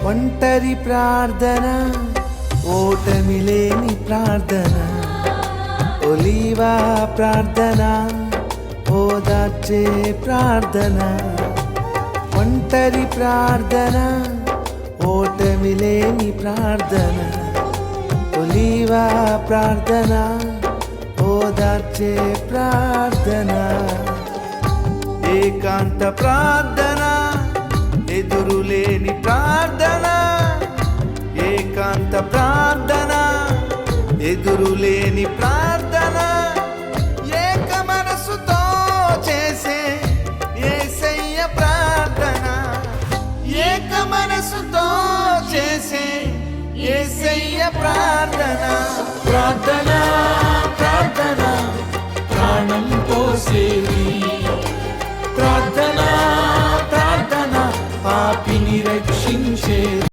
ఒంటరి ప్రార్థన, ఓటమి లేని ప్రార్థన, ఒలీవా ప్రార్థన, ఓదార్చే ప్రార్థన. ఒంటరి ప్రార్థన, ఓటమి లేని ప్రార్థన, ఒలీవా ప్రార్థన, ఓదార్చే ప్రార్థన. ఏకాంత ప్రార్థన, ఎదురులేని ప్రార్థన, ఏకాంత ప్రార్థన, ఎదురులేని ప్రార్థన, ఏక మనసుతో చేసే యేసయ్య ప్రార్థన, ఏక మనసుతో చేసే యేసయ్య ప్రార్థన. ప్రార్థన